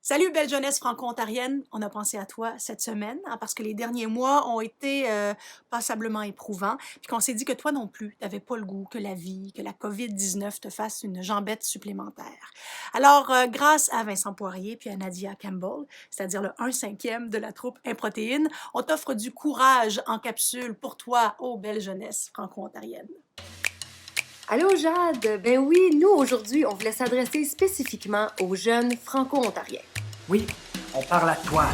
Salut belle jeunesse franco-ontarienne, on a pensé à toi cette semaine parce que les derniers mois ont été passablement éprouvants, puis qu'on s'est dit que toi non plus, tu n'avais pas le goût que la vie, que la COVID-19 te fasse une jambette supplémentaire. Alors, grâce à Vincent Poirier puis à Nadia Campbell, c'est-à-dire le 1/5 de la troupe Improtéine, on t'offre du courage en capsule pour toi, ô belle jeunesse franco-ontarienne. Allô Jade, ben oui, nous aujourd'hui, on voulait s'adresser spécifiquement aux jeunes franco-ontariens. Oui, on parle à toi,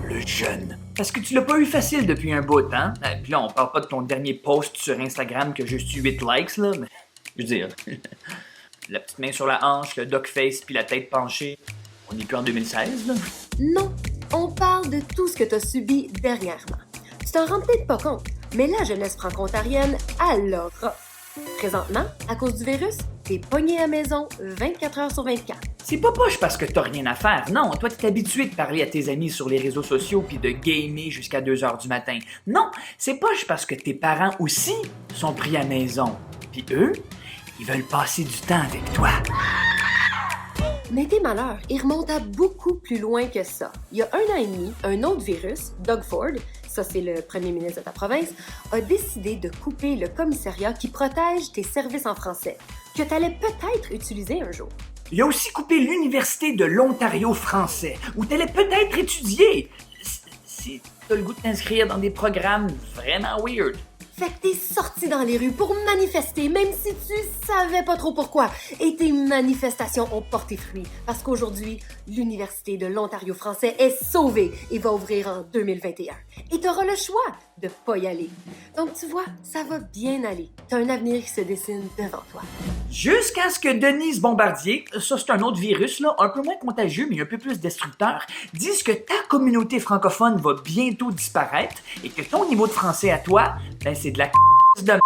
le jeune. Parce que tu l'as pas eu facile depuis un bout, hein? Puis là, on parle pas de ton dernier post sur Instagram qui a juste 8 likes, là, mais... Je veux dire... la petite main sur la hanche, le duck face puis la tête penchée. On n'est plus en 2016, là? Non, on parle de tout ce que tu as subi dernièrement. Tu t'en rends peut-être pas compte, mais la jeunesse franco-ontarienne, alors... Présentement, à cause du virus, t'es pogné à la maison 24 heures sur 24. C'est pas poche parce que t'as rien à faire. Non, toi, t'es habitué de parler à tes amis sur les réseaux sociaux puis de gamer jusqu'à 2 heures du matin. Non, c'est poche parce que tes parents aussi sont pris à la maison. Puis eux, ils veulent passer du temps avec toi. Mais tes malheurs, ils remontent à beaucoup plus loin que ça. Il y a 1 an et demi, un autre virus, Doug Ford, ça c'est le premier ministre de ta province, a décidé de couper le commissariat qui protège tes services en français, que tu allais peut-être utiliser un jour. Il a aussi coupé l'Université de l'Ontario français, où t'allais peut-être étudier. Si t'as le goût de t'inscrire dans des programmes vraiment weird. Fait que t'es sorti dans les rues pour manifester, même si tu savais pas trop pourquoi. Et tes manifestations ont porté fruit, parce qu'aujourd'hui, l'Université de l'Ontario français est sauvée et va ouvrir en 2021. Et t'auras le choix de pas y aller. Donc tu vois, ça va bien aller. T'as un avenir qui se dessine devant toi. Jusqu'à ce que Denise Bombardier, ça c'est un autre virus, là, un peu moins contagieux mais un peu plus destructeur, dise que ta communauté francophone va bientôt disparaître et que ton niveau de français à toi, ben c'est de la de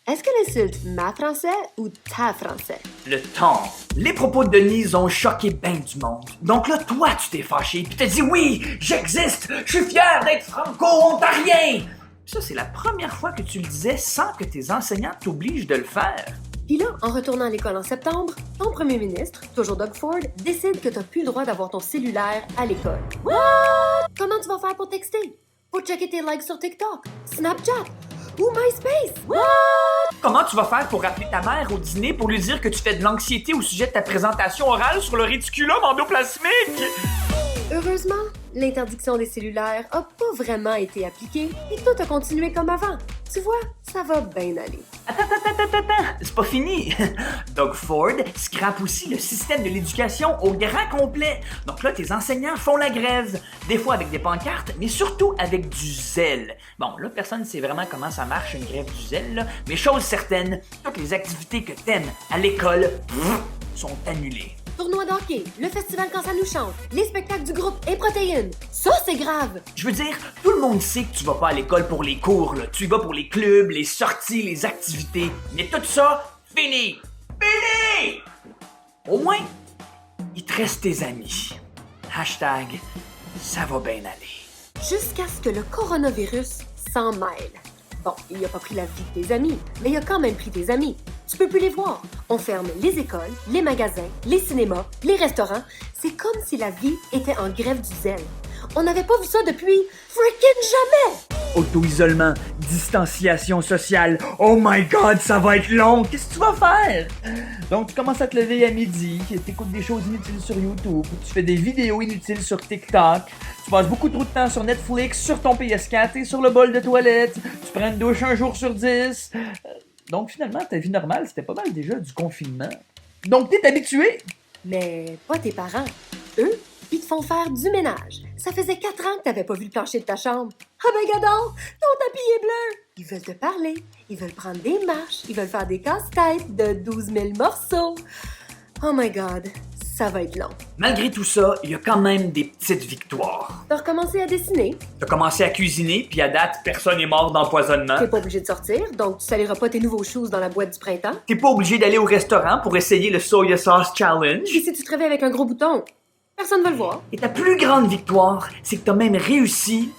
Est-ce qu'elle insulte ma français ou ta français? le temps. Les propos de Denise ont choqué ben du monde. Donc là, toi, tu t'es fâché puis t'as dit oui, j'existe, je suis fier d'être franco-ontarien. Ça, c'est la première fois que tu le disais sans que tes enseignants t'obligent de le faire. Puis là, en retournant à l'école en septembre, ton premier ministre, toujours Doug Ford, décide que t'as plus le droit d'avoir ton cellulaire à l'école. What? Comment tu vas faire pour texter? Faut checker tes likes sur TikTok, Snapchat ou MySpace. What? Comment tu vas faire pour appeler ta mère au dîner pour lui dire que tu fais de l'anxiété au sujet de ta présentation orale sur le réticulum endoplasmique? Heureusement, l'interdiction des cellulaires a pas vraiment été appliquée et tout a continué comme avant. Tu vois, ça va bien aller. Attends, c'est pas fini. Doug Ford scrape aussi le système de l'éducation au grand complet. Donc là, tes enseignants font la grève, des fois avec des pancartes, mais surtout avec du zèle. Bon, là, personne ne sait vraiment comment ça marche une grève du zèle, là, mais chose certaine, toutes les activités que t'aimes à l'école sont annulées. Tournoi d'hockey, le festival quand ça nous chante, les spectacles du groupe Improtéine. Ça, c'est grave! Je veux dire, tout le monde sait que tu vas pas à l'école pour les cours, là. Tu y vas pour les clubs, les sorties, les activités. Mais tout ça, fini! Fini! Au moins, il te reste tes amis. Hashtag, ça va bien aller. Jusqu'à ce que le coronavirus s'en mêle. Bon, il a pas pris la vie de tes amis, mais il a quand même pris tes amis. Tu peux plus les voir. On ferme les écoles, les magasins, les cinémas, les restaurants. C'est comme si la vie était en grève du zèle. On n'avait pas vu ça depuis freaking jamais! Auto-isolement, distanciation sociale. Oh my god, ça va être long! Qu'est-ce que tu vas faire? Donc, tu commences à te lever à midi, tu écoutes des choses inutiles sur YouTube, tu fais des vidéos inutiles sur TikTok, tu passes beaucoup trop de temps sur Netflix, sur ton PS4 et sur le bol de toilette, tu prends une douche 1 jour sur 10. Donc, finalement, ta vie normale, c'était pas mal déjà du confinement. Donc, t'es habitué? Mais pas tes parents. Eux, ils te font faire du ménage. Ça faisait 4 ans que t'avais pas vu le plancher de ta chambre. Ah ben gadon, ton tapis est bleu! Ils veulent te parler, ils veulent prendre des marches, ils veulent faire des casse-têtes de 12 000 morceaux. Oh my god, ça va être long. Malgré tout ça, il y a quand même des petites victoires. T'as recommencé à dessiner, T'as commencé à cuisiner, puis à date, personne n'est mort d'empoisonnement. t'es pas obligé de sortir, donc tu saliras pas tes nouveaux shoes dans la boîte du printemps. T'es pas obligé d'aller au restaurant pour essayer le Soya Sauce Challenge. Et si tu te réveilles avec un gros bouton, personne va le voir. Et ta plus grande victoire, c'est que t'as même réussi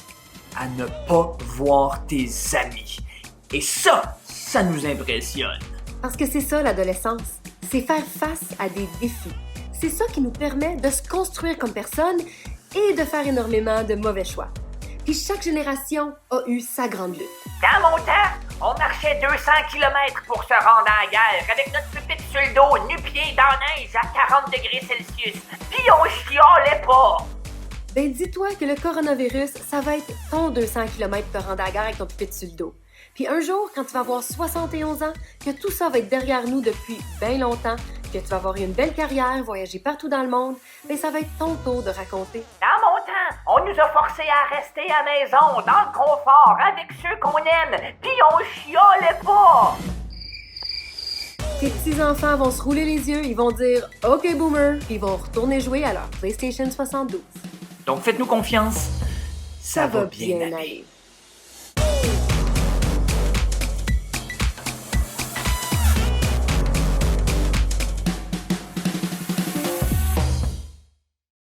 à ne pas voir tes amis. Et ça nous impressionne. Parce que c'est ça l'adolescence. C'est faire face à des défis. C'est ça qui nous permet de se construire comme personne et de faire énormément de mauvais choix. Puis chaque génération a eu sa grande lutte. Dans mon temps, on marchait 200 km pour se rendre à la guerre avec notre pupitre sur le dos, nu-pieds dans la neige à 40 degrés Celsius. Puis on chialait pas! Ben dis-toi que le coronavirus, ça va être ton 200 km pour te rendre à la guerre avec ton pupitre sur le dos. Puis un jour, quand tu vas avoir 71 ans, que tout ça va être derrière nous depuis bien longtemps, que tu vas avoir une belle carrière, voyager partout dans le monde, ben ça va être ton tour de raconter. Dans mon temps, on nous a forcés à rester à la maison, dans le confort, avec ceux qu'on aime, puis on chialait pas! Tes petits-enfants vont se rouler les yeux, ils vont dire « OK, boomer », puis ils vont retourner jouer à leur PlayStation 72. Donc faites-nous confiance. Ça va bien aller.